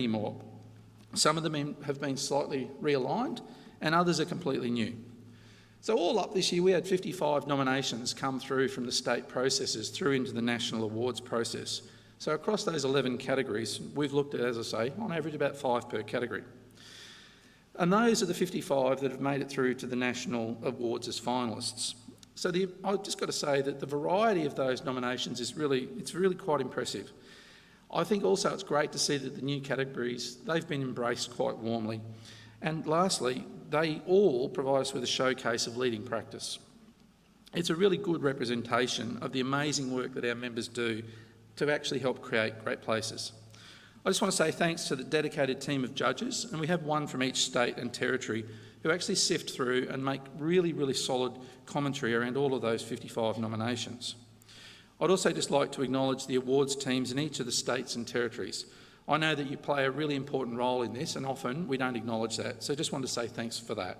more. Some of them have been slightly realigned and others are completely new. So all up this year we had 55 nominations come through from the state processes through into the National Awards process. So across those 11 categories we've looked at, as I say, on average about 5 per category. And those are the 55 that have made it through to the National Awards as finalists. So I've just got to say that the variety of those nominations is really quite impressive. I think also it's great to see that the new categories, they've been embraced quite warmly. And lastly, they all provide us with a showcase of leading practice. It's a really good representation of the amazing work that our members do to actually help create great places. I just want to say thanks to the dedicated team of judges, and we have one from each state and territory who actually sift through and make really solid commentary around all of those 55 nominations. I'd also just like to acknowledge the awards teams in each of the states and territories. I know that you play a really important role in this and often we don't acknowledge that, so I just want to say thanks for that.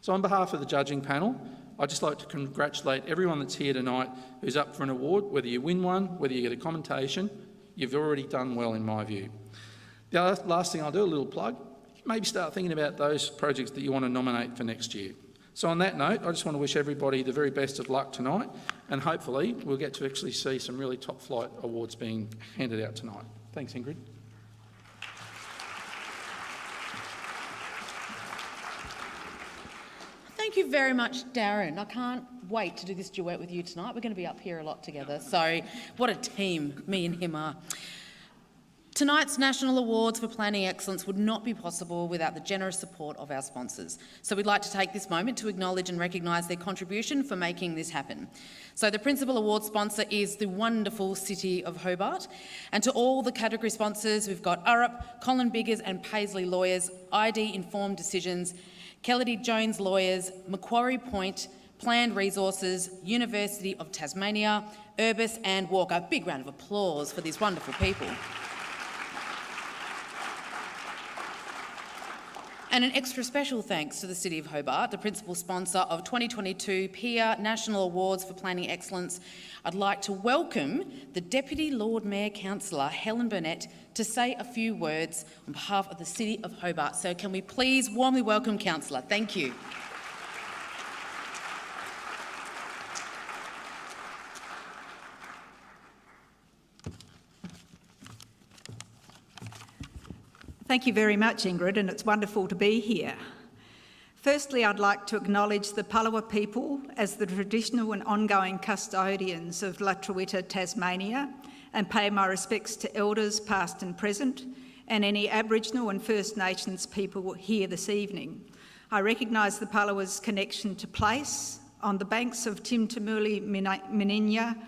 So on behalf of the judging panel, I'd just like to congratulate everyone that's here tonight who's up for an award. Whether you win one, whether you get a commendation, you've already done well in my view. The last thing I'll do, a little plug, maybe start thinking about those projects that you want to nominate for next year. So on that note, I just want to wish everybody the very best of luck tonight, and hopefully we'll get to actually see some really top flight awards being handed out tonight. Thanks, Ingrid. Thank you very much, Darren. I can't wait to do this duet with you tonight. We're going to be up here a lot together, so what a team me and him are. Tonight's National Awards for Planning Excellence would not be possible without the generous support of our sponsors. So we'd like to take this moment to acknowledge and recognise their contribution for making this happen. So the principal award sponsor is the wonderful City of Hobart. And to all the category sponsors, we've got Urup, Colin Biggers and Paisley Lawyers, ID Informed Decisions, Kelledy Jones Lawyers, Macquarie Point, Planned Resources, University of Tasmania, Urbis and Walker. Big round of applause for these wonderful people. And an extra special thanks to the City of Hobart, the principal sponsor of 2022 PIA National Awards for Planning Excellence. I'd like to welcome the Deputy Lord Mayor Councillor Helen Burnett to say a few words on behalf of the City of Hobart. So can we please warmly welcome Councillor? Thank you. Thank you very much, Ingrid, and it's wonderful to be here. Firstly, I'd like to acknowledge the Palawa people as the traditional and ongoing custodians of La Truita, Tasmania, and pay my respects to elders past and present, and any Aboriginal and First Nations people here this evening. I recognise the Palawa's connection to place on the banks of Timtamuli Mininya,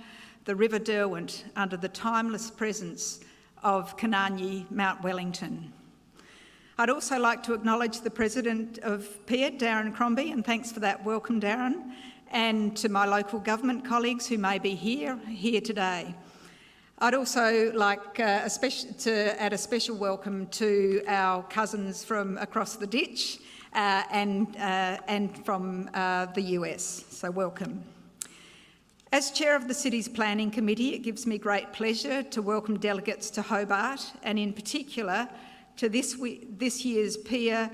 the River Derwent, under the timeless presence of Kananyi, Mount Wellington. I'd also like to acknowledge the President of PIA, Darren Crombie, and thanks for that welcome, Darren, and to my local government colleagues who may be here today. I'd also like to add a special welcome to our cousins from across the ditch and from the US, so welcome. As Chair of the City's Planning Committee, it gives me great pleasure to welcome delegates to Hobart, and in particular to this year's PIA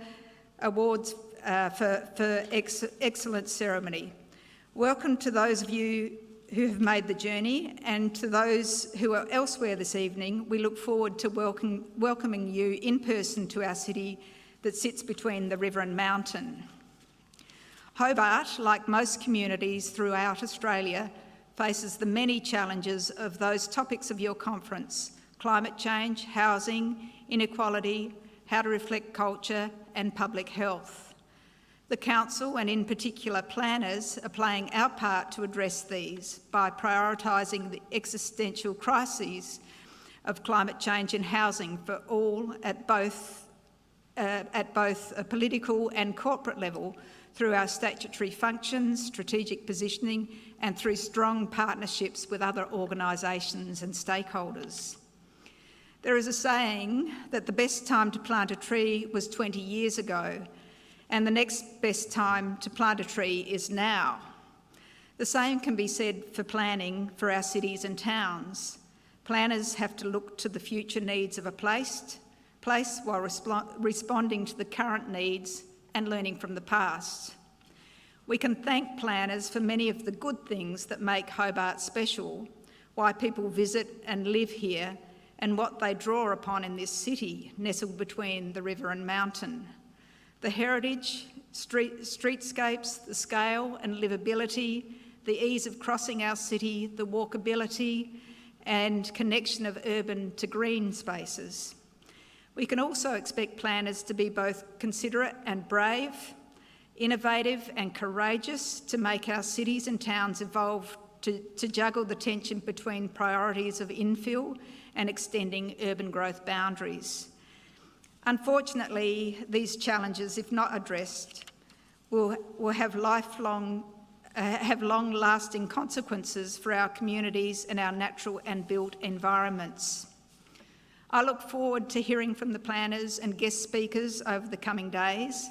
Awards for Excellence ceremony. Welcome to those of you who have made the journey, and to those who are elsewhere this evening. We look forward to welcoming you in person to our city that sits between the river and mountain. Hobart, like most communities throughout Australia, faces the many challenges of those topics of your conference: climate change, housing, inequality, how to reflect culture and public health. The Council, and in particular planners, are playing our part to address these by prioritising the existential crises of climate change and housing for all at both a political and corporate level, through our statutory functions, strategic positioning, and through strong partnerships with other organisations and stakeholders. There is a saying that the best time to plant a tree was 20 years ago, and the next best time to plant a tree is now. The same can be said for planning for our cities and towns. Planners have to look to the future needs of a place, place while responding to the current needs and learning from the past. We can thank planners for many of the good things that make Hobart special, why people visit and live here, and what they draw upon in this city, nestled between the river and mountain. The heritage, streetscapes, the scale and livability, the ease of crossing our city, the walkability and connection of urban to green spaces. We can also expect planners to be both considerate and brave, innovative and courageous to make our cities and towns evolve to juggle the tension between priorities of infill and extending urban growth boundaries. Unfortunately, these challenges, if not addressed, will have long-lasting consequences for our communities and our natural and built environments. I look forward to hearing from the planners and guest speakers over the coming days.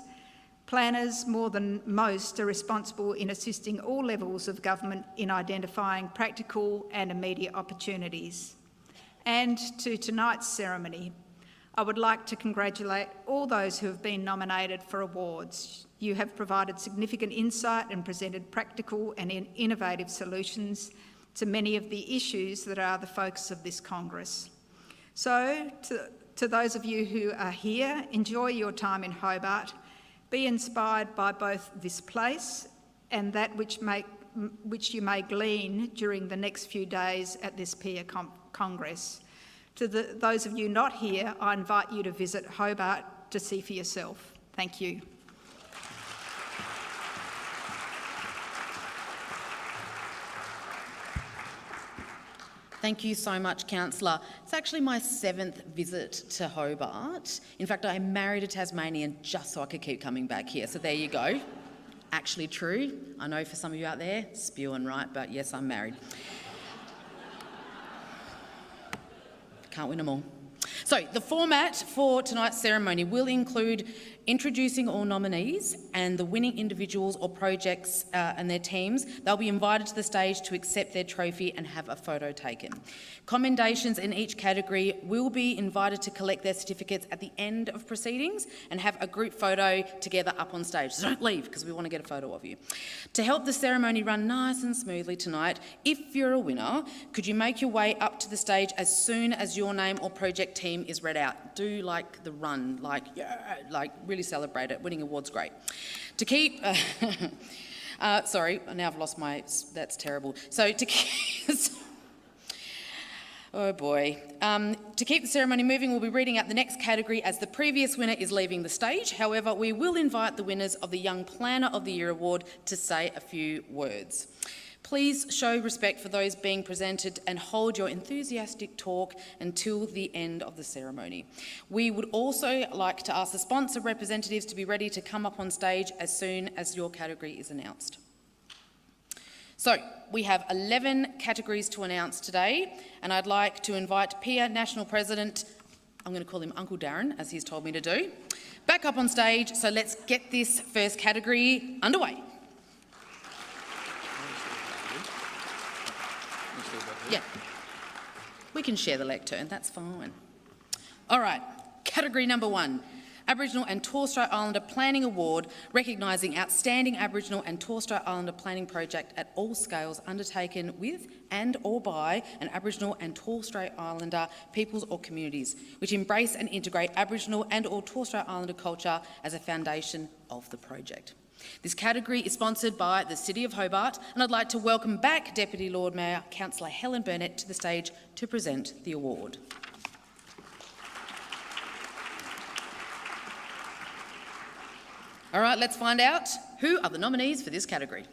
Planners, more than most, are responsible in assisting all levels of government in identifying practical and immediate opportunities. And to tonight's ceremony, I would like to congratulate all those who have been nominated for awards. You have provided significant insight and presented practical and innovative solutions to many of the issues that are the focus of this Congress. So, to those of you who are here, enjoy your time in Hobart. Be inspired by both this place and that which you may glean during the next few days at this PIA Congress. To those of you not here, I invite you to visit Hobart to see for yourself. Thank you. Thank you so much, Councillor. It's actually my 7th visit to Hobart. In fact, I married a Tasmanian just so I could keep coming back here. So there you go. Actually true. I know for some of you out there, spewing right, but yes, I'm married. Can't win them all. So the format for tonight's ceremony will include introducing all nominees and the winning individuals or projects and their teams. They'll be invited to the stage to accept their trophy and have a photo taken. Commendations in each category will be invited to collect their certificates at the end of proceedings and have a group photo together up on stage. So don't leave because we want to get a photo of you. To help the ceremony run nice and smoothly tonight, if you're a winner, could you make your way up to the stage as soon as your name or project team is read out? Do like the run, like, yeah, like really celebrate it. Winning awards, great. To keep, sorry, now I've lost my, that's terrible. So to keep, oh boy. To keep the ceremony moving, we'll be reading out the next category as the previous winner is leaving the stage. However, we will invite the winners of the Young Planner of the Year award to say a few words. Please show respect for those being presented and hold your enthusiastic talk until the end of the ceremony. We would also like to ask the sponsor representatives to be ready to come up on stage as soon as your category is announced. So, we have 11 categories to announce today, and I'd like to invite PIA National President, I'm going to call him Uncle Darren, as he's told me to do, back up on stage. So let's get this first category underway. Yeah, we can share the lectern, that's fine. All right, category number 1, Aboriginal and Torres Strait Islander Planning Award, recognising outstanding Aboriginal and Torres Strait Islander planning project at all scales undertaken with and or by an Aboriginal and Torres Strait Islander peoples or communities, which embrace and integrate Aboriginal and or Torres Strait Islander culture as a foundation of the project. This category is sponsored by the City of Hobart, and I'd like to welcome back Deputy Lord Mayor Councillor Helen Burnett to the stage to present the award. All right, let's find out who are the nominees for this category.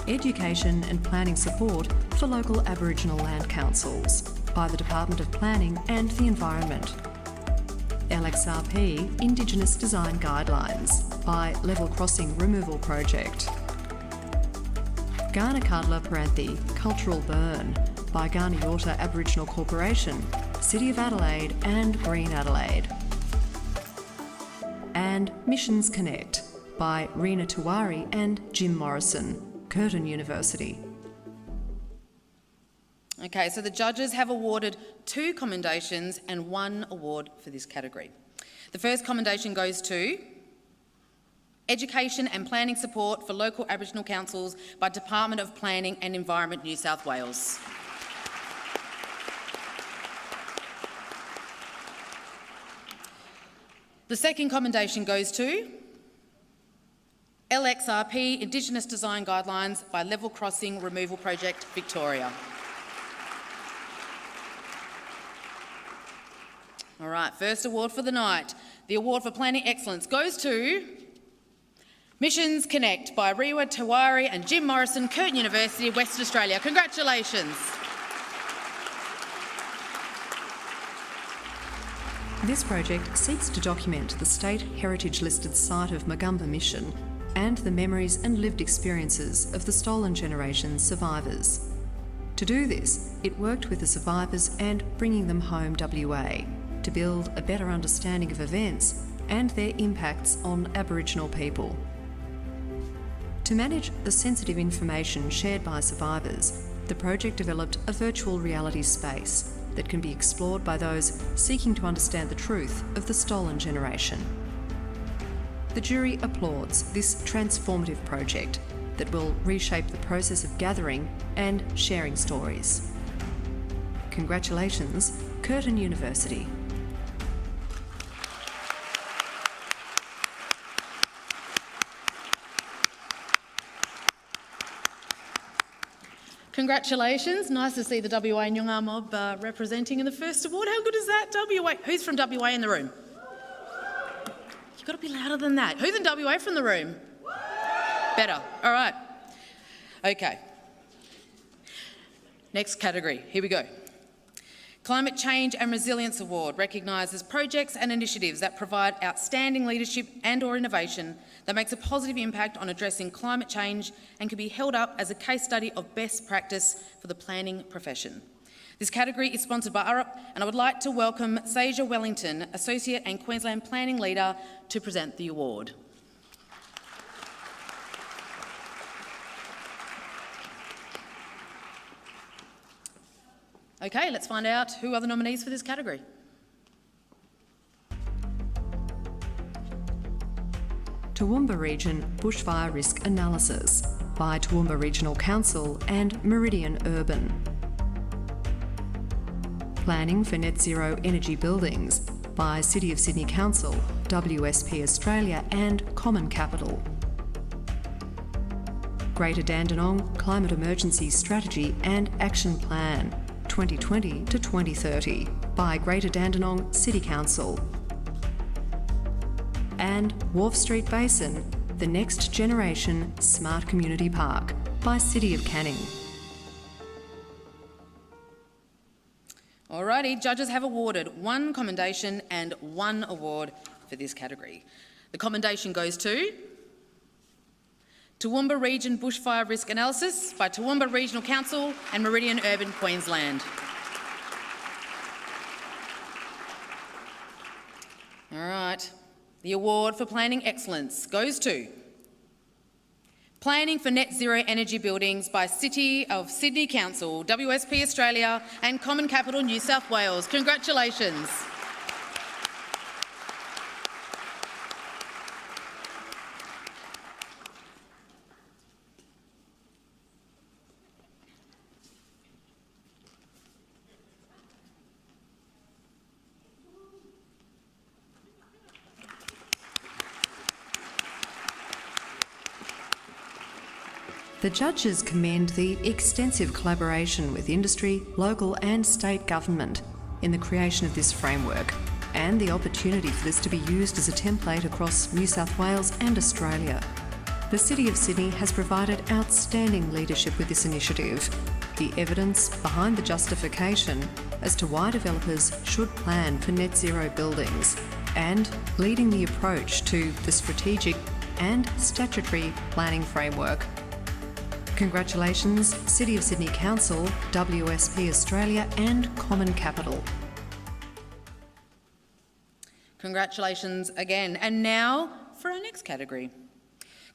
Education and planning support for local Aboriginal land councils by the Department of Planning and the Environment. LXRP Indigenous Design Guidelines by Level Crossing Removal Project. Ghana Cuddler Paranthi Cultural Burn by Ghana Yorta Aboriginal Corporation, City of Adelaide and Green Adelaide. And Missions Connect by Rena Tuwari and Jim Morrison, Curtin University. Okay, so the judges have awarded 2 commendations and 1 award for this category. The first commendation goes to Education and Planning Support for Local Aboriginal Councils by Department of Planning and Environment, New South Wales. The second commendation goes to LXRP Indigenous Design Guidelines by Level Crossing Removal Project, Victoria. All right, first award for the night. The award for planning excellence goes to Missions Connect by Rewa Tawari and Jim Morrison, Curtin University, Western Australia. Congratulations. This project seeks to document the state heritage-listed site of Magumba Mission and the memories and lived experiences of the stolen generation survivors. To do this, it worked with the survivors and Bringing Them Home WA to build a better understanding of events and their impacts on Aboriginal people. To manage the sensitive information shared by survivors, the project developed a virtual reality space that can be explored by those seeking to understand the truth of the stolen generation. The jury applauds this transformative project that will reshape the process of gathering and sharing stories. Congratulations, Curtin University. Congratulations. Nice to see the WA Nyunga mob representing in the first award. How good is that, WA? Who's from WA in the room? You've got to be louder than that. Who's in WA from the room? Better. All right. Okay. Next category. Here we go. Climate Change and Resilience Award recognises projects and initiatives that provide outstanding leadership and/or innovation that makes a positive impact on addressing climate change and can be held up as a case study of best practice for the planning profession. This category is sponsored by URUP, and I would like to welcome Saja Wellington, Associate and Queensland Planning Leader, to present the award. Okay, let's find out who are the nominees for this category. Toowoomba Region Bushfire Risk Analysis by Toowoomba Regional Council and Meridian Urban. Planning for Net Zero Energy Buildings by City of Sydney Council, WSP Australia and Common Capital. Greater Dandenong Climate Emergency Strategy and Action Plan 2020 to 2030 by Greater Dandenong City Council. And Wharf Street Basin, the Next Generation Smart Community Park by City of Canning. Alrighty, judges have awarded 1 commendation and 1 award for this category. The commendation goes to Toowoomba Region Bushfire Risk Analysis by Toowoomba Regional Council and Meridian Urban, Queensland. All right, the award for planning excellence goes to Planning for Net Zero Energy Buildings by City of Sydney Council, WSP Australia and Common Capital, New South Wales. Congratulations. The judges commend the extensive collaboration with industry, local and state government in the creation of this framework and the opportunity for this to be used as a template across New South Wales and Australia. The City of Sydney has provided outstanding leadership with this initiative, the evidence behind the justification as to why developers should plan for net zero buildings, and leading the approach to the strategic and statutory planning framework. Congratulations, City of Sydney Council, WSP Australia and Common Capital. Congratulations again. And now for our next category.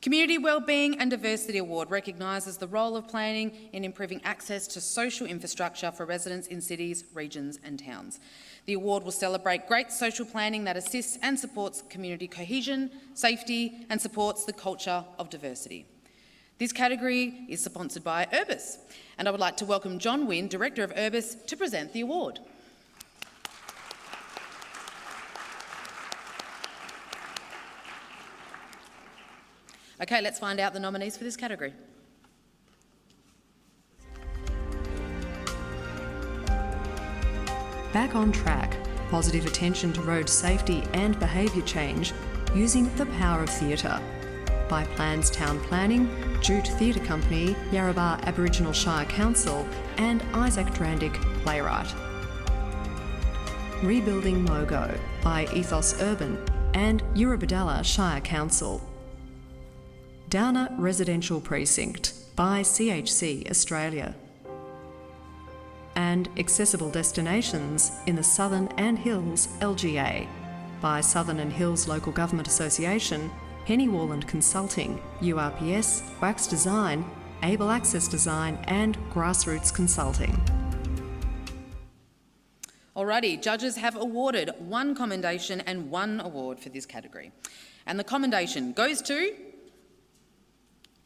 Community Wellbeing and Diversity Award recognises the role of planning in improving access to social infrastructure for residents in cities, regions and towns. The award will celebrate great social planning that assists and supports community cohesion, safety and supports the culture of diversity. This category is sponsored by Urbis, and I would like to welcome John Wynne, Director of Urbis, to present the award. Okay, let's find out the nominees for this category. Back on Track, positive attention to road safety and behaviour change using the power of theatre, by Plans Town Planning, Jute Theatre Company, Yarrabah Aboriginal Shire Council and Isaac Drandick, playwright. Rebuilding Mogo by Ethos Urban and Eurobodalla Shire Council. Downer Residential Precinct by CHC Australia. And Accessible Destinations in the Southern and Hills LGA by Southern and Hills Local Government Association, Henny Warland Consulting, URPS, Wax Design, Able Access Design and Grassroots Consulting. Alrighty, judges have awarded 1 commendation and 1 award for this category. And the commendation goes to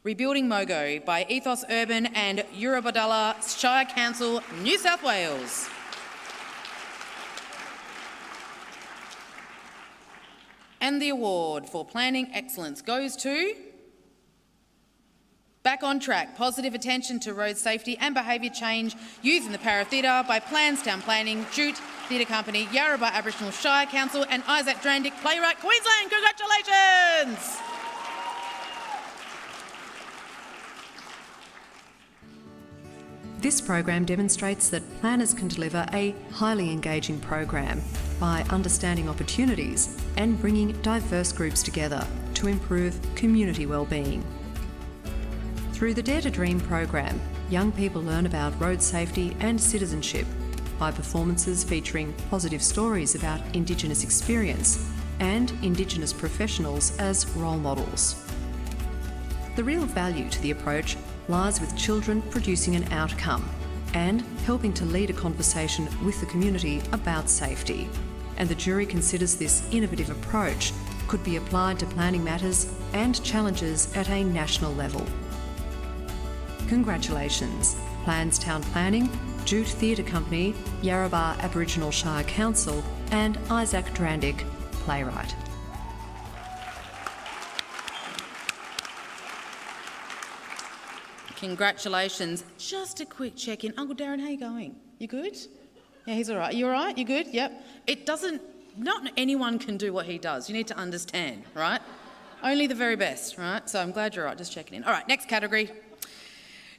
Rebuilding Mogo by Ethos Urban and Eurobodalla Shire Council, New South Wales. And the award for planning excellence goes to Back on Track, positive attention to road safety and behaviour change using the power of theatre by Plans Town Planning, Jute Theatre Company, Yarrabah Aboriginal Shire Council and Isaac Drandick, playwright, Queensland. Congratulations! This program demonstrates that planners can deliver a highly engaging program by understanding opportunities and bringing diverse groups together to improve community wellbeing. Through the Dare to Dream program, young people learn about road safety and citizenship by performances featuring positive stories about Indigenous experience and Indigenous professionals as role models. The real value to the approach lies with children producing an outcome and helping to lead a conversation with the community about safety. And the jury considers this innovative approach could be applied to planning matters and challenges at a national level. Congratulations, Plans Town Planning, Jute Theatre Company, Yarrabah Aboriginal Shire Council and Isaac Drandick, playwright. Congratulations. Just a quick check-in. Uncle Darren, how you going? You good? Yeah, he's all right. You all right? You good? Yep. Not anyone can do what he does. You need to understand, right? Only the very best, right? So I'm glad you're all right. Just checking in. All right, next category.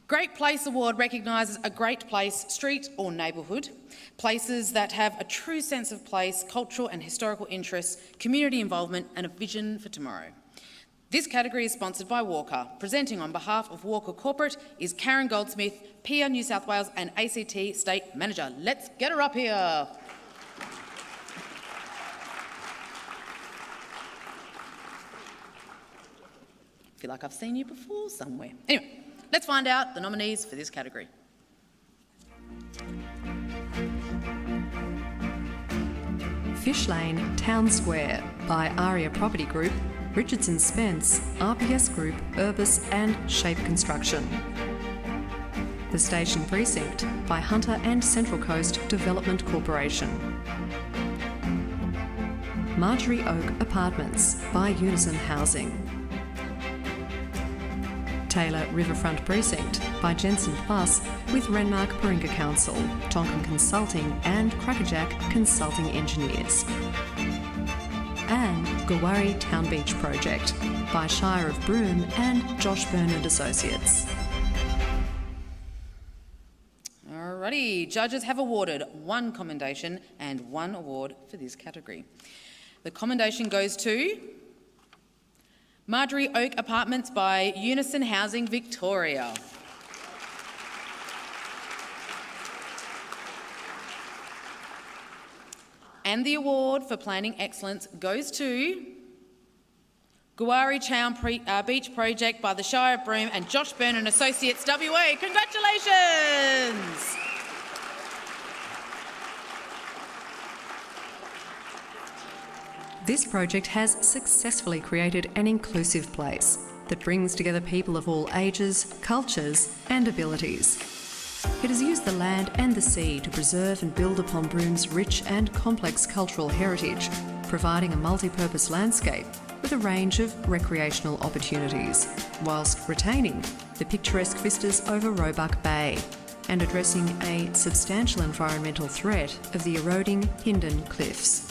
Great Place Award recognises a great place, street or neighbourhood, places that have a true sense of place, cultural and historical interests, community involvement and a vision for tomorrow. This category is sponsored by Walker. Presenting on behalf of Walker Corporate is Karen Goldsmith, PIA New South Wales and ACT State Manager. Let's get her up here. I feel like I've seen you before somewhere. Anyway, let's find out the nominees for this category. Fish Lane Town Square by Aria Property Group, Richardson Spence, RPS Group, Urbis and Shape Construction. The Station Precinct by Hunter and Central Coast Development Corporation. Marjorie Oak Apartments by Unison Housing. Taylor Riverfront Precinct by Jensen Plus with Renmark Paringa Council, Tonkin Consulting and Crackerjack Consulting Engineers. And Gowari Town Beach Project by Shire of Broome and Josh Bernard Associates. Alrighty, judges have awarded 1 commendation and 1 award for this category. The commendation goes to Marjorie Oak Apartments by Unison Housing Victoria. And the award for planning excellence goes to Guari Town Beach Project by the Shire of Broome and Josh Byrne and Associates WA. Congratulations! This project has successfully created an inclusive place that brings together people of all ages, cultures and abilities. It has used the land and the sea to preserve and build upon Broome's rich and complex cultural heritage, providing a multi-purpose landscape with a range of recreational opportunities, whilst retaining the picturesque vistas over Roebuck Bay and addressing a substantial environmental threat of the eroding Hindon Cliffs.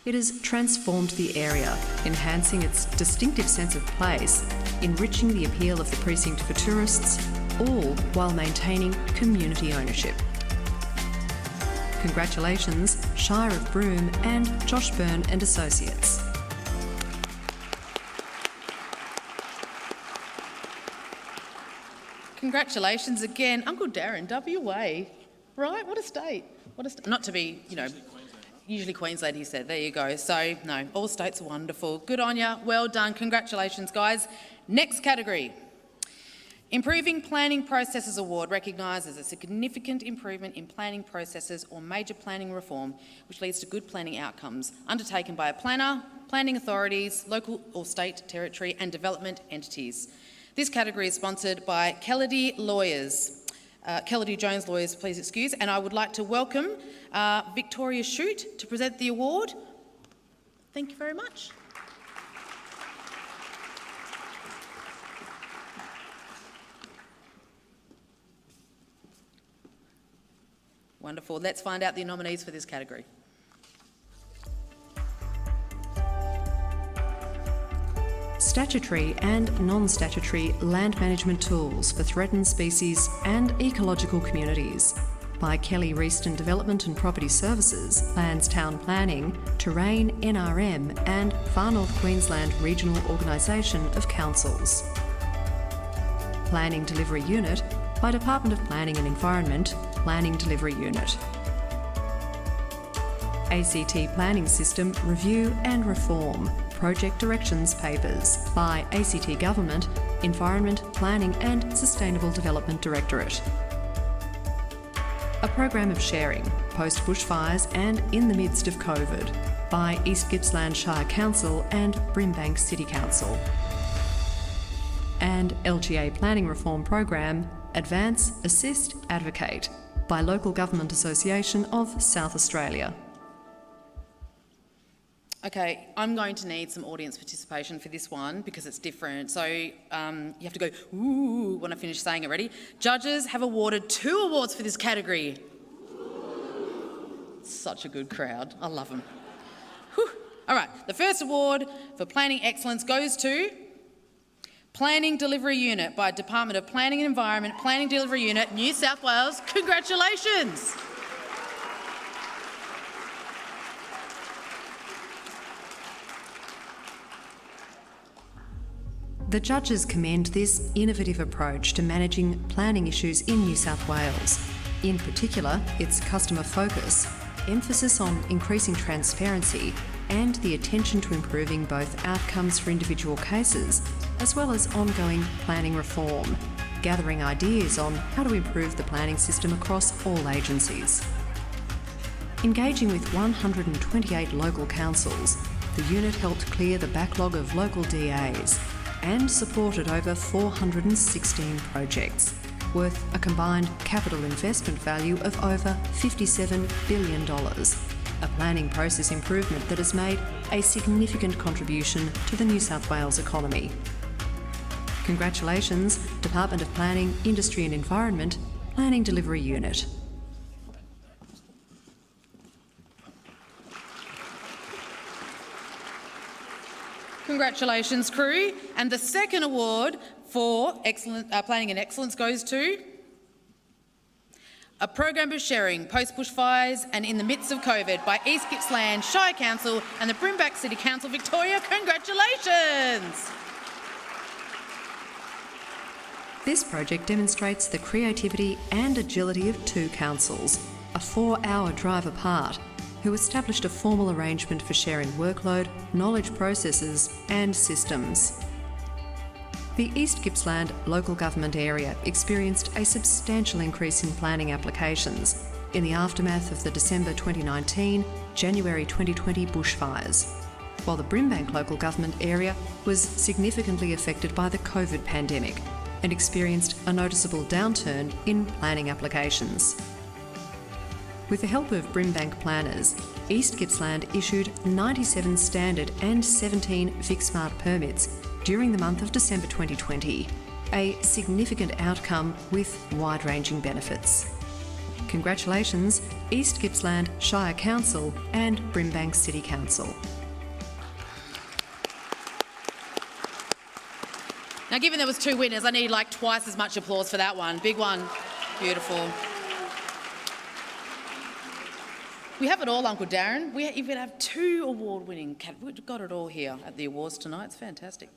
It has transformed the area, enhancing its distinctive sense of place, enriching the appeal of the precinct for tourists, all while maintaining community ownership. Congratulations, Shire of Broome and Josh Byrne and Associates. Congratulations again, Uncle Darren, WA. Right, what a state. Not to be, usually Queensland, he said. There you go. So, no, all states are wonderful. Good on ya. Well done. Congratulations, guys. Next category. Improving Planning Processes Award recognises a significant improvement in planning processes or major planning reform which leads to good planning outcomes undertaken by a planner, planning authorities, local or state, territory and development entities. This category is sponsored by Kelledy Lawyers. Kelledy Jones Lawyers, please excuse, and I would like to welcome Victoria Shute to present the award. Thank you very much. Wonderful. Let's find out the nominees for this category. Statutory and non-statutory land management tools for threatened species and ecological communities by Kelly Reeston Development and Property Services, Landstown Planning, Terrain NRM and Far North Queensland Regional Organisation of Councils. Planning Delivery Unit by Department of Planning and Environment, Planning Delivery Unit. ACT Planning System Review and Reform, Project Directions Papers by ACT Government, Environment, Planning and Sustainable Development Directorate. A Program of Sharing, Post Bushfires and In the Midst of COVID by East Gippsland Shire Council and Brimbank City Council. And LGA Planning Reform Program, Advance, Assist, Advocate by Local Government Association of South Australia. Okay, I'm going to need some audience participation for this one because it's different. So you have to go, ooh, when I finish saying it. Ready? Judges have awarded 2 awards for this category. Such a good crowd. I love them. Whew. All right, the first award for planning excellence goes to Planning Delivery Unit by Department of Planning and Environment, Planning Delivery Unit, New South Wales. Congratulations. The judges commend this innovative approach to managing planning issues in New South Wales, in particular its customer focus, emphasis on increasing transparency and the attention to improving both outcomes for individual cases as well as ongoing planning reform, gathering ideas on how to improve the planning system across all agencies. Engaging with 128 local councils, the unit helped clear the backlog of local DAs and supported over 416 projects, worth a combined capital investment value of over $57 billion, a planning process improvement that has made a significant contribution to the New South Wales economy. Congratulations, Department of Planning, Industry and Environment, Planning Delivery Unit. Congratulations, crew. And the second award for planning and excellence goes to A Program of Sharing, Post Bushfires and In the Midst of COVID by East Gippsland Shire Council and the Brimbank City Council, Victoria. Congratulations. This project demonstrates the creativity and agility of 2 councils, a 4-hour drive apart, who established a formal arrangement for sharing workload, knowledge processes and systems. The East Gippsland local government area experienced a substantial increase in planning applications in the aftermath of the December 2019, January 2020 bushfires, while the Brimbank local government area was significantly affected by the COVID pandemic and experienced a noticeable downturn in planning applications. With the help of Brimbank planners, East Gippsland issued 97 standard and 17 VicSmart permits during the month of December 2020, a significant outcome with wide-ranging benefits. Congratulations, East Gippsland Shire Council and Brimbank City Council. Now, given there was 2 winners, I need like twice as much applause for that one. Big one. Beautiful. We have it all, Uncle Darren. We even have 2 award-winning categories. We've got it all here at the awards tonight. It's fantastic.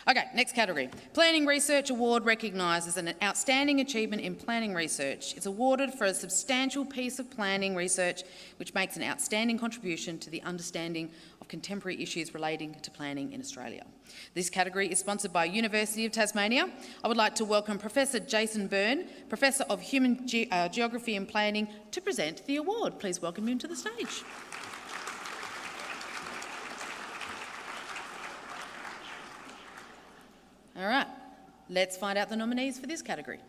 Okay, next category. Planning Research Award recognises an outstanding achievement in planning research. It's awarded for a substantial piece of planning research which makes an outstanding contribution to the understanding of contemporary issues relating to planning in Australia. This category is sponsored by University of Tasmania. I would like to welcome Professor Jason Byrne, Professor of Human Geography and Planning, to present the award. Please welcome him to the stage. All right, let's find out the nominees for this category.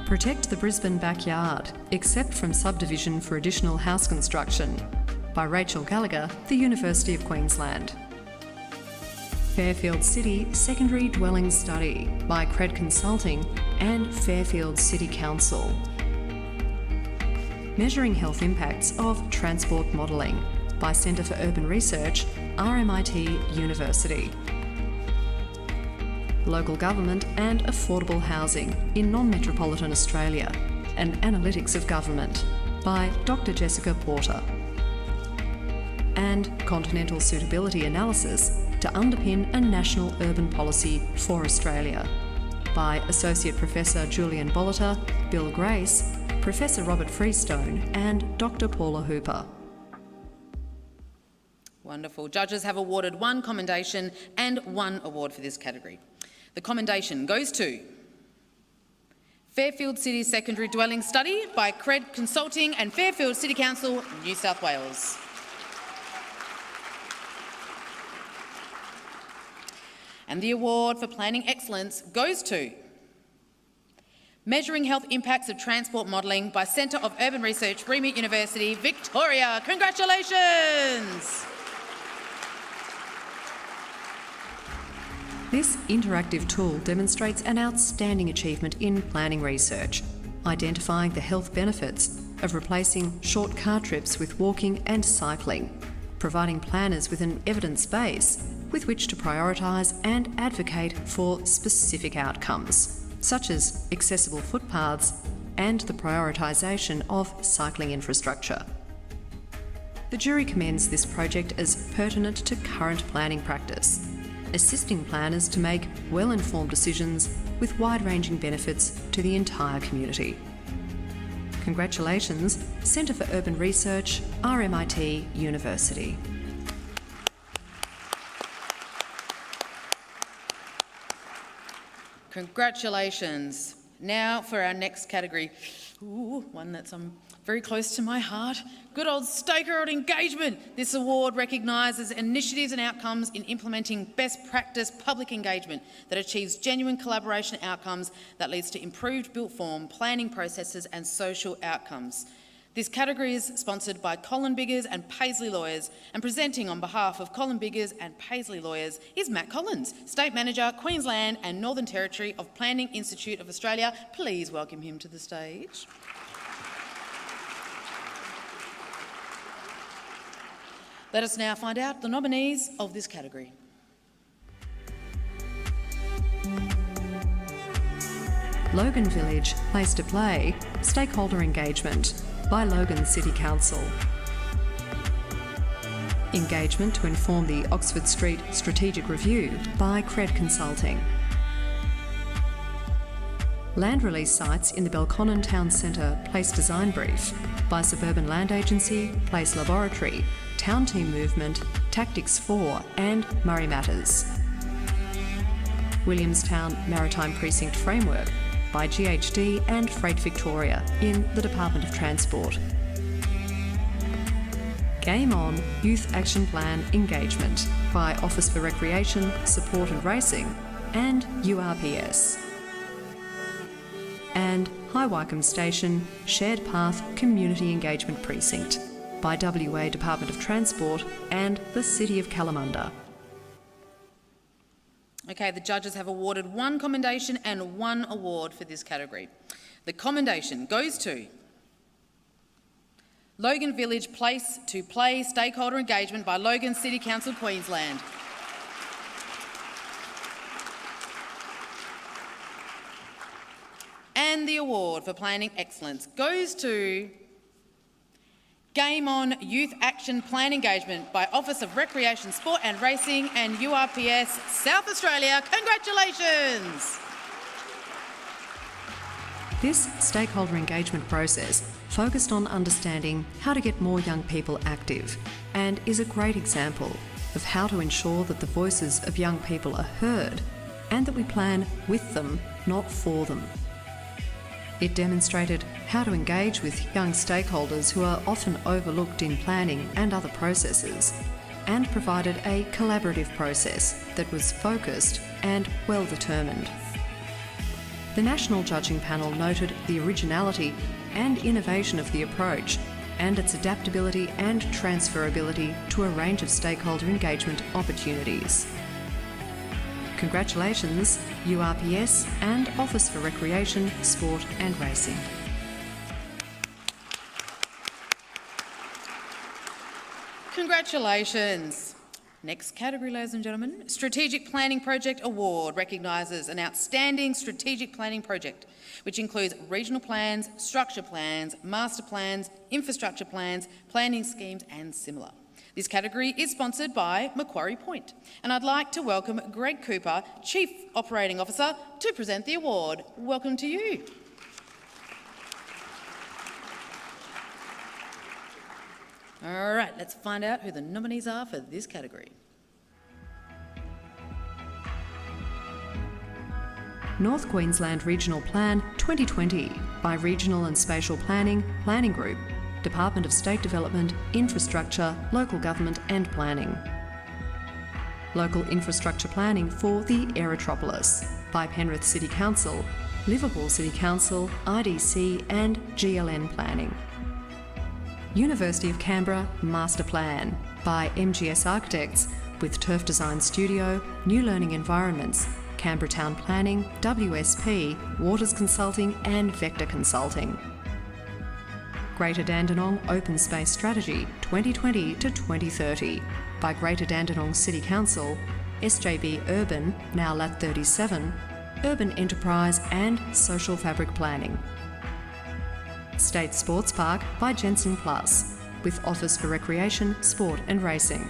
Protect the Brisbane Backyard, except from subdivision for additional house construction, by Rachel Gallagher, the University of Queensland. Fairfield City Secondary Dwelling Study, by Cred Consulting and Fairfield City Council. Measuring health impacts of transport modelling, by Centre for Urban Research, RMIT University. Local government and affordable housing in non-metropolitan Australia, and analytics of government, by Dr. Jessica Porter. And continental suitability analysis to underpin a national urban policy for Australia, by Associate Professor Julian Boliter, Bill Grace, Professor Robert Freestone and Dr. Paula Hooper. Wonderful. Judges have awarded 1 commendation and 1 award for this category. The commendation goes to Fairfield City Secondary Dwelling Study by Cred Consulting and Fairfield City Council, New South Wales. And the award for Planning Excellence goes to Measuring Health Impacts of Transport Modelling by Centre of Urban Research, Remit University, Victoria. Congratulations! This interactive tool demonstrates an outstanding achievement in planning research, identifying the health benefits of replacing short car trips with walking and cycling, providing planners with an evidence base with which to prioritise and advocate for specific outcomes, such as accessible footpaths and the prioritisation of cycling infrastructure. The jury commends this project as pertinent to current planning practice, assisting planners to make well-informed decisions with wide-ranging benefits to the entire community. Congratulations, Centre for Urban Research, RMIT University. Congratulations. Now for our next category. Ooh, one that's very close to my heart. Good old stakeholder engagement. This award recognises initiatives and outcomes in implementing best practice public engagement that achieves genuine collaboration outcomes that leads to improved built form, planning processes and social outcomes. This category is sponsored by Colin Biggers and Paisley Lawyers, and presenting on behalf of Colin Biggers and Paisley Lawyers is Matt Collins, State Manager, Queensland and Northern Territory of Planning Institute of Australia. Please welcome him to the stage. Let us now find out the nominees of this category. Logan Village Place to Play Stakeholder Engagement by Logan City Council. Engagement to inform the Oxford Street Strategic Review by Cred Consulting. land release sites in the Belconnen Town Centre Place Design Brief by Suburban Land Agency, Place Laboratory, Town Team Movement, Tactics 4 and Murray Matters. Williamstown Maritime Precinct Framework by GHD and Freight Victoria in the Department of Transport. Game On Youth Action Plan Engagement by Office for Recreation, Support and Racing and URPS. And High Wycombe Station Shared Path Community Engagement Precinct by WA Department of Transport and the City of Kalamunda. Okay, the judges have awarded 1 commendation and 1 award for this category. The commendation goes to Logan Village Place to Play Stakeholder Engagement by Logan City Council, Queensland. And the award for planning excellence goes to Game On Youth Action Plan Engagement by Office of Recreation, Sport and Racing and URPS South Australia. Congratulations! This stakeholder engagement process focused on understanding how to get more young people active and is a great example of how to ensure that the voices of young people are heard and that we plan with them, not for them. It demonstrated how to engage with young stakeholders who are often overlooked in planning and other processes, and provided a collaborative process that was focused and well determined. The National Judging Panel noted the originality and innovation of the approach and its adaptability and transferability to a range of stakeholder engagement opportunities. Congratulations, URPS and Office for Recreation, Sport and Racing. Congratulations. Next category, ladies and gentlemen. Strategic Planning Project Award recognises an outstanding strategic planning project, which includes regional plans, structure plans, master plans, infrastructure plans, planning schemes and similar. This category is sponsored by Macquarie Point, and I'd like to welcome Greg Cooper, Chief Operating Officer, to present the award. Welcome to you. All right, let's find out who the nominees are for this category. North Queensland Regional Plan 2020 by Regional and Spatial Planning, Planning Group, Department of State Development, Infrastructure, Local Government and Planning. Local Infrastructure Planning for the Aerotropolis by Penrith City Council, Liverpool City Council, IDC and GLN Planning. University of Canberra Master Plan by MGS Architects with Turf Design Studio, New Learning Environments, Canberra Town Planning, WSP, Waters Consulting and Vector Consulting. Greater Dandenong Open Space Strategy 2020 to 2030 by Greater Dandenong City Council, SJB Urban, now LAT 37, Urban Enterprise and Social Fabric Planning. State Sports Park by Jensen Plus with Office for Recreation, Sport and Racing.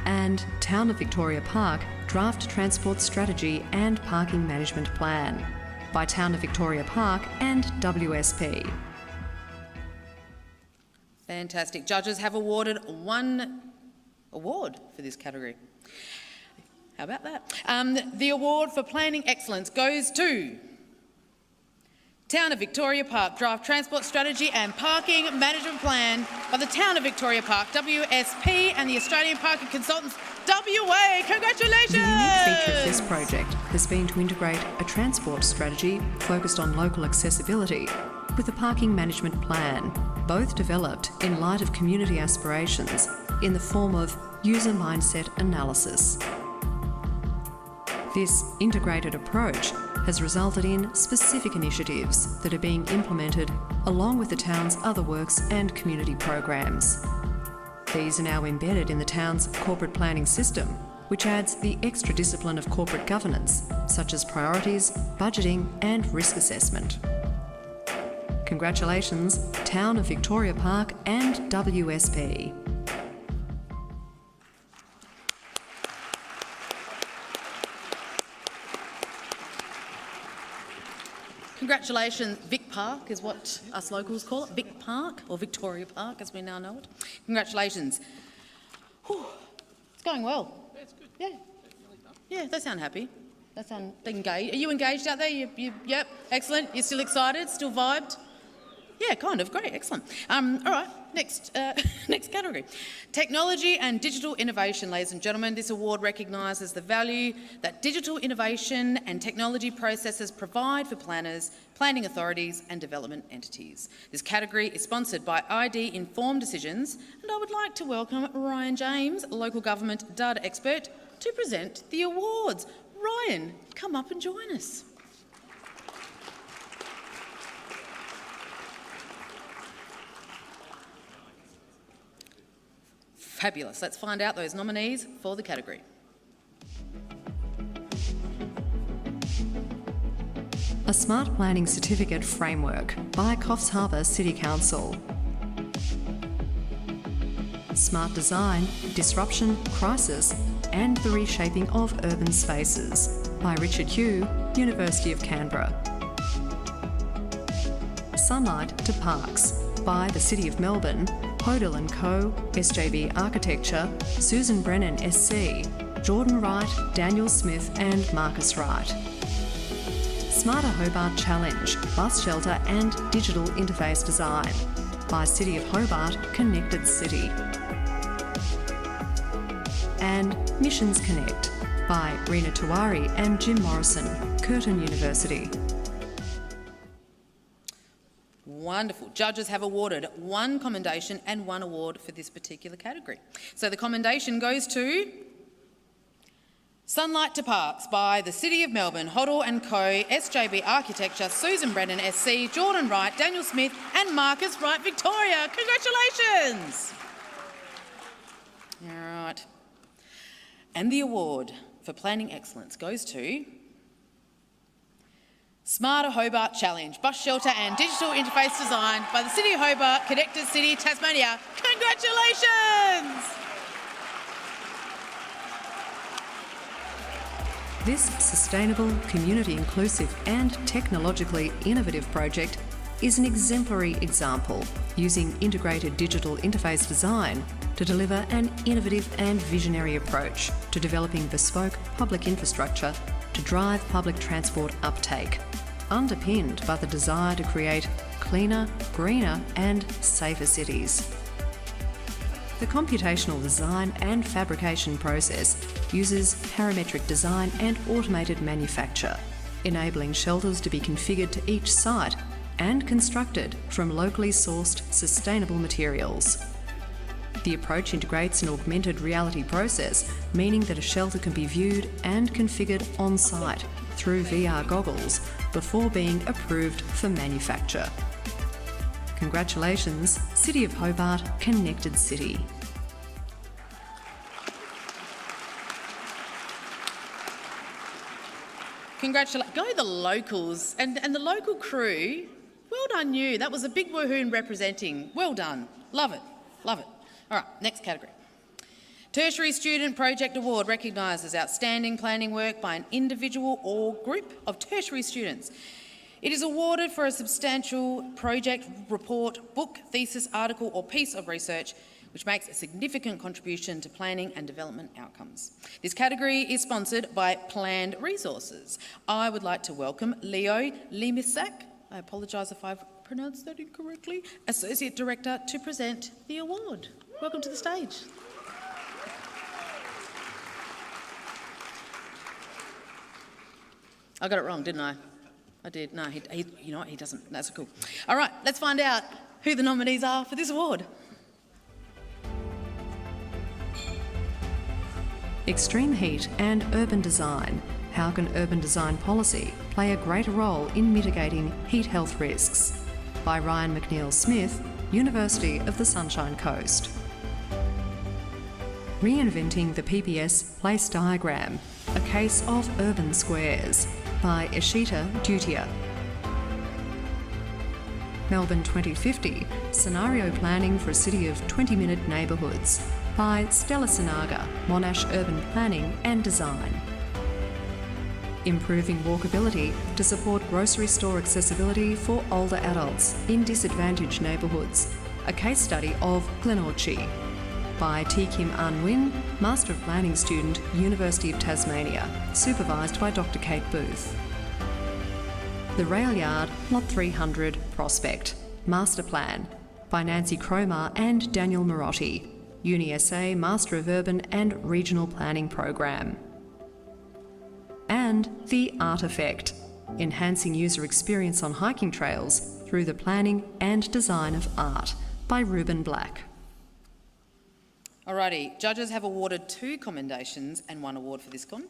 And Town of Victoria Park Draft Transport Strategy and Parking Management Plan by Town of Victoria Park and WSP. Fantastic. Judges have awarded 1 award for this category. How about that? The award for planning excellence goes to Town of Victoria Park Draft Transport Strategy and Parking Management Plan by the Town of Victoria Park, WSP and the Australian Parking Consultants, WA. Congratulations! The unique feature of this project has been to integrate a transport strategy focused on local accessibility with a parking management plan, both developed in light of community aspirations in the form of user mindset analysis. This integrated approach has resulted in specific initiatives that are being implemented along with the town's other works and community programs. These are now embedded in the town's corporate planning system, which adds the extra discipline of corporate governance, such as priorities, budgeting and risk assessment. Congratulations, Town of Victoria Park and WSP. Congratulations, Vic Park is what us locals call it, Vic Park, or Victoria Park as we now know it. Congratulations. Whew, it's going well. Yeah, it's good. Yeah. Yeah, they sound happy. They sound engaged. Are you engaged out there? Yep, excellent. You're still excited? Still vibed? Yeah, kind of. Great, excellent. All right, next category. Technology and digital innovation, ladies and gentlemen. This award recognises the value that digital innovation and technology processes provide for planners, planning authorities and development entities. This category is sponsored by ID Informed Decisions, and I would like to welcome Ryan James, local government data expert, to present the awards. Ryan, come up and join us. Fabulous. Let's find out those nominees for the category. A Smart Planning Certificate Framework by Coffs Harbour City Council. Smart Design, Disruption, Crisis and the Reshaping of Urban Spaces by Richard Hugh, University of Canberra. Sunlight to Parks by the City of Melbourne, Hodel & Co, SJB Architecture, Susan Brennan SC, Jordan Wright, Daniel Smith and Marcus Wright. Smarter Hobart Challenge, Bus Shelter and Digital Interface Design by City of Hobart, Connected City. And Missions Connect by Rena Tawari and Jim Morrison, Curtin University. Wonderful. Judges have awarded 1 commendation and 1 award for this particular category. So the commendation goes to Sunlight to Parks by the City of Melbourne, Hodel & Co, SJB Architecture, Susan Brennan SC, Jordan Wright, Daniel Smith and Marcus Wright, Victoria. Congratulations! All right. And the award for planning excellence goes to Smarter Hobart Challenge, Bus Shelter and Digital Interface Design by the City of Hobart, Connected City, Tasmania. Congratulations! This sustainable, community inclusive and technologically innovative project is an exemplary example using integrated digital interface design to deliver an innovative and visionary approach to developing bespoke public infrastructure to drive public transport uptake, underpinned by the desire to create cleaner, greener and safer cities. The computational design and fabrication process uses parametric design and automated manufacture, enabling shelters to be configured to each site and constructed from locally sourced sustainable materials. The approach integrates an augmented reality process, meaning that a shelter can be viewed and configured on-site through VR goggles before being approved for manufacture. Congratulations, City of Hobart, Connected City. Congratulations. Go the locals and the local crew. Well done you. That was a big woohoo representing. Well done. Love it. Love it. All right, next category. Tertiary Student Project Award recognises outstanding planning work by an individual or group of tertiary students. It is awarded for a substantial project, report, book, thesis, article or piece of research which makes a significant contribution to planning and development outcomes. This category is sponsored by Planned Resources. I would like to welcome Leo Lemisak, I apologise if I've pronounced that incorrectly, Associate Director, to present the award. Welcome to the stage. I got it wrong, didn't I? I did. No, he you know what? He doesn't. That's cool. All right, let's find out who the nominees are for this award. Extreme heat and urban design. How can urban design policy play a greater role in mitigating heat health risks? By Ryan McNeill Smith, University of the Sunshine Coast. Reinventing the PPS Place Diagram, a case of urban squares, by Ishita Dutia. Melbourne 2050, Scenario Planning for a City of 20-Minute Neighbourhoods, by Stella Sinaga, Monash Urban Planning and Design. improving walkability to support grocery store accessibility for older adults in disadvantaged neighbourhoods, a case study of Glenorchy, by T. Kim An Win, Master of Planning student, University of Tasmania, supervised by Dr. Kate Booth. The Rail Yard, Lot 300, Prospect, Master Plan, by Nancy Cromar and Daniel Marotti, UniSA Master of Urban and Regional Planning Program. And The Artefact, enhancing user experience on hiking trails through the planning and design of art, by Ruben Black. Alrighty, judges have awarded 2 commendations and 1 award for this con.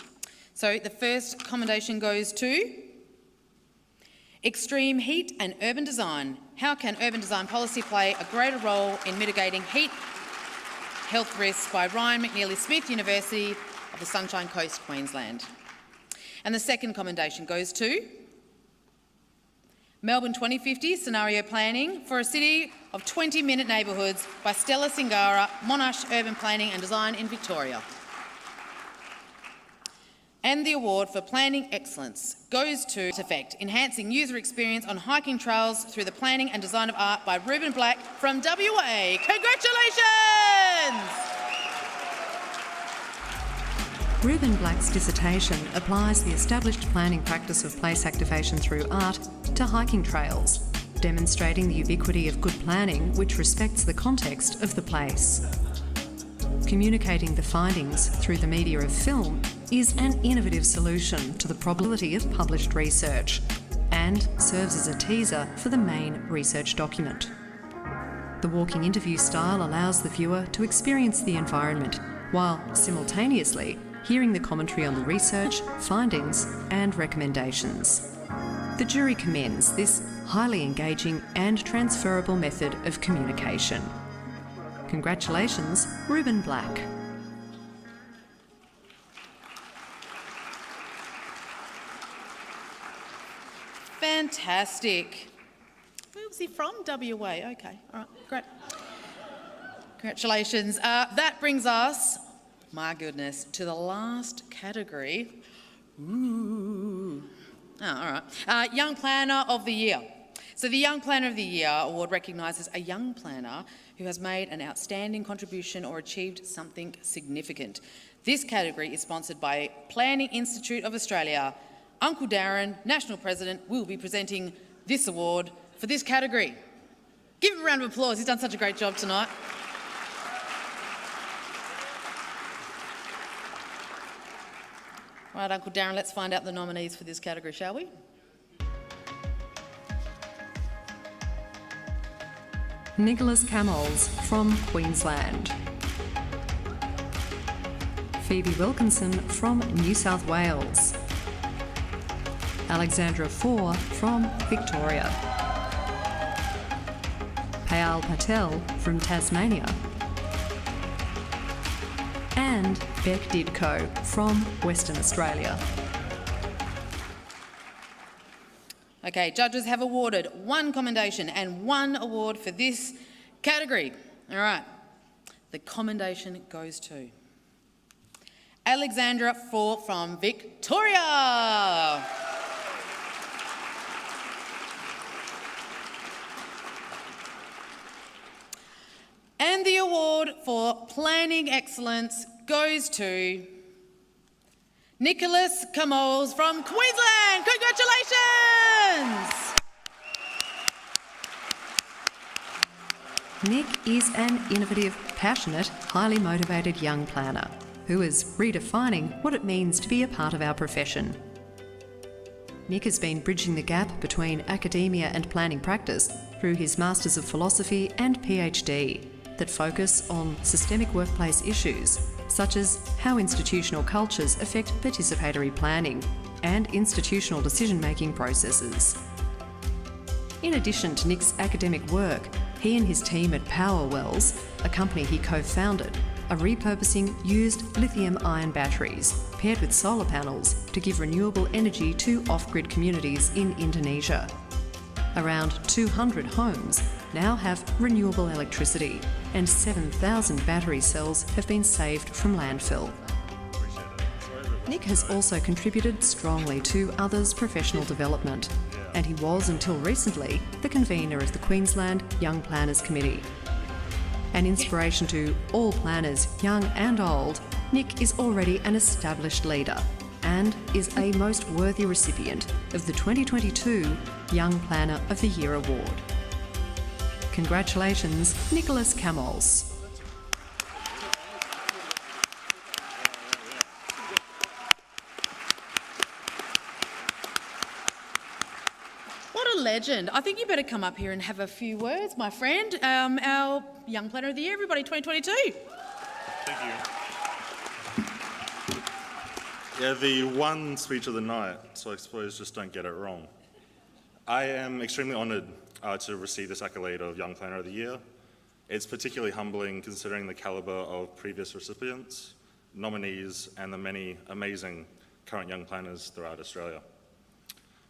So the first commendation goes to Extreme Heat and Urban Design. How can urban design policy play a greater role in mitigating heat health risks, by Ryan McNeely Smith, University of the Sunshine Coast, Queensland. And the second commendation goes to Melbourne 2050 Scenario Planning for a City of 20-Minute Neighbourhoods, by Stella Singara, Monash Urban Planning and Design in Victoria. And the award for Planning Excellence goes to Effect, enhancing user experience on hiking trails through the planning and design of art, by Ruben Black from WA. Congratulations! Ruben Black's dissertation applies the established planning practice of place activation through art to hiking trails, demonstrating the ubiquity of good planning which respects the context of the place. Communicating the findings through the media of film is an innovative solution to the probability of published research and serves as a teaser for the main research document. The walking interview style allows the viewer to experience the environment while simultaneously hearing the commentary on the research, findings and recommendations. The jury commends this highly engaging and transferable method of communication. Congratulations, Ruben Black. Fantastic. Where was he from? WA. Okay, all right, great. Congratulations. That brings us, my goodness, to the last category. Ooh. Oh, all right. Young Planner of the Year. So the Young Planner of the Year award recognises a young planner who has made an outstanding contribution or achieved something significant. This category is sponsored by Planning Institute of Australia. Uncle Darren, National President, will be presenting this award for this category. Give him a round of applause. He's done such a great job tonight. All right, Uncle Darren, let's find out the nominees for this category, shall we? Nicholas Camols from Queensland. Phoebe Wilkinson from New South Wales. Alexandra Four from Victoria. Payal Patel from Tasmania. And Beck Didko from Western Australia. Okay, judges have awarded 1 commendation and 1 award for this category. All right, the commendation goes to Alexandra Four from Victoria. And the award for Planning Excellence goes to Nicholas Camols from Queensland. Congratulations! Nick is an innovative, passionate, highly motivated young planner who is redefining what it means to be a part of our profession. Nick has been bridging the gap between academia and planning practice through his Masters of Philosophy and PhD that focus on systemic workplace issues, such as how institutional cultures affect participatory planning and institutional decision-making processes. In addition to Nick's academic work, he and his team at Powerwells, a company he co-founded, are repurposing used lithium-ion batteries paired with solar panels to give renewable energy to off-grid communities in Indonesia. Around 200 homes now have renewable electricity, and 7,000 battery cells have been saved from landfill. Nick has also contributed strongly to others' professional development, and he was, until recently, the convener of the Queensland Young Planners Committee. An inspiration to all planners, young and old, Nick is already an established leader and is a most worthy recipient of the 2022 Young Planner of the Year Award. Congratulations, Nicholas Camols. What a legend. I think you better come up here and have a few words, my friend. Our Young Planner of the Year, everybody, 2022. Thank you. Yeah, the one speech of the night, so I suppose just don't get it wrong. I am extremely honoured to receive this accolade of Young Planner of the Year. It's particularly humbling considering the calibre of previous recipients, nominees, and the many amazing current young planners throughout Australia.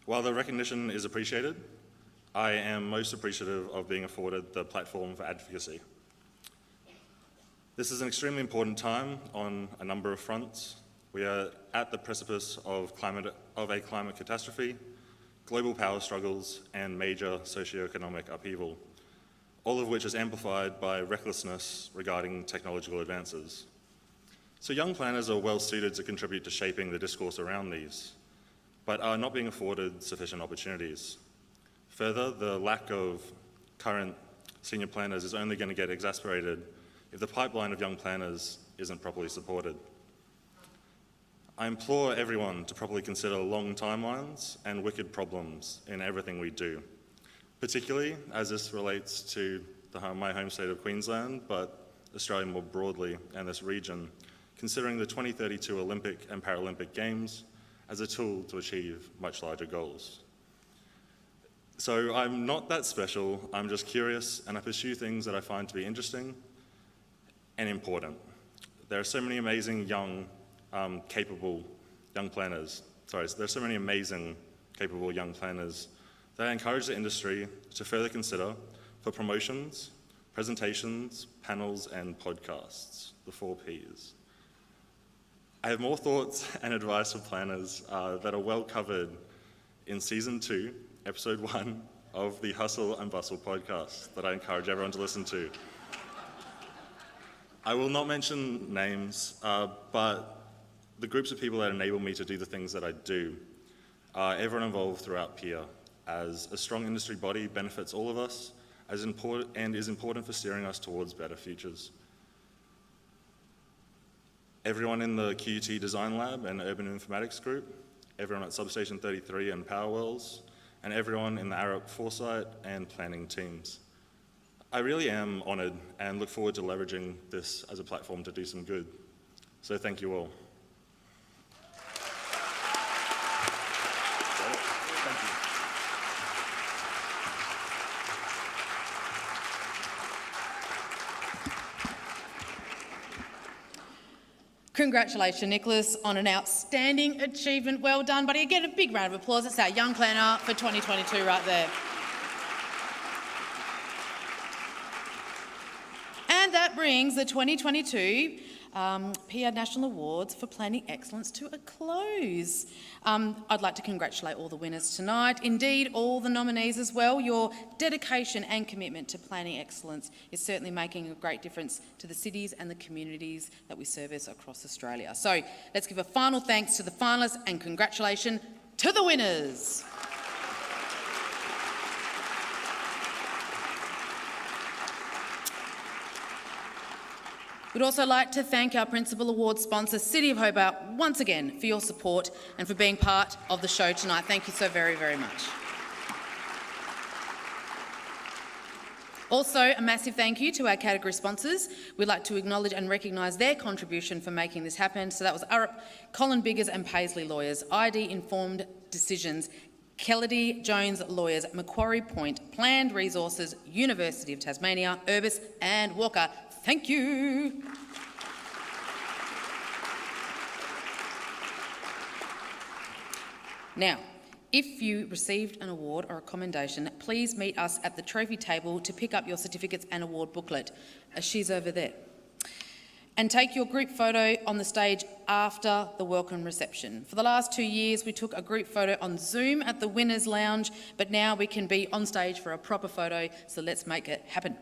While the recognition is appreciated, I am most appreciative of being afforded the platform for advocacy. This is an extremely important time on a number of fronts. We are at the precipice of a climate catastrophe, global power struggles, and major socioeconomic upheaval, all of which is amplified by recklessness regarding technological advances. So young planners are well suited to contribute to shaping the discourse around these, but are not being afforded sufficient opportunities. Further, the lack of current senior planners is only going to get exacerbated if the pipeline of young planners isn't properly supported. I implore everyone to properly consider long timelines and wicked problems in everything we do, particularly as this relates to my home state of Queensland, but Australia more broadly and this region, considering the 2032 Olympic and Paralympic Games as a tool to achieve much larger goals. So I'm not that special, I'm just curious, and I pursue things that I find to be interesting and important. There are so many amazing capable young planners that I encourage the industry to further consider for promotions, presentations, panels, and podcasts, the 4 Ps. I have more thoughts and advice for planners that are well covered in Season 2, Episode 1 of the Hustle and Bustle podcast that I encourage everyone to listen to. I will not mention names, but the groups of people that enable me to do the things that I do are everyone involved throughout PIA, as a strong industry body benefits all of us and is important for steering us towards better futures. Everyone in the QUT Design Lab and Urban Informatics Group, everyone at Substation 33 and Powerwells, and everyone in the Arup Foresight and Planning teams. I really am honoured and look forward to leveraging this as a platform to do some good. So thank you all. Congratulations, Nicholas, on an outstanding achievement. Well done, buddy. Again, a big round of applause. It's our Young Planner for 2022 right there. And that brings the 2022 PIA National Awards for Planning Excellence to a close. I'd like to congratulate all the winners tonight, indeed all the nominees as well. Your dedication and commitment to planning excellence is certainly making a great difference to the cities and the communities that we service across Australia. So let's give a final thanks to the finalists and congratulations to the winners. We'd also like to thank our Principal Award sponsor, City of Hobart, once again for your support and for being part of the show tonight. Thank you so very, very much. Also, a massive thank you to our category sponsors. We'd like to acknowledge and recognise their contribution for making this happen. So that was Arup, Colin Biggers and Paisley Lawyers, ID Informed Decisions, Kelledy Jones Lawyers, Macquarie Point, Planned Resources, University of Tasmania, Urbis and Walker. Thank you. Now, if you received an award or a commendation, please meet us at the trophy table to pick up your certificates and award booklet. She's over there. and take your group photo on the stage after the welcome reception. For the last 2 years, we took a group photo on Zoom at the Winners Lounge, but now we can be on stage for a proper photo, so let's make it happen.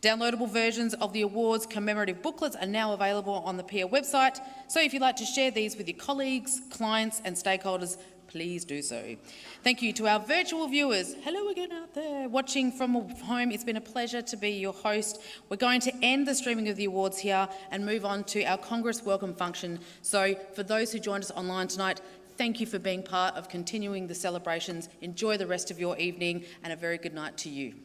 Downloadable versions of the awards commemorative booklets are now available on the PIA website, so if you'd like to share these with your colleagues, clients and stakeholders, please do so. Thank you to our virtual viewers. Hello again out there watching from home. It's been a pleasure to be your host. We're going to end the streaming of the awards here and move on to our Congress welcome function. So for those who joined us online tonight, thank you for being part of continuing the celebrations. Enjoy the rest of your evening and a very good night to you.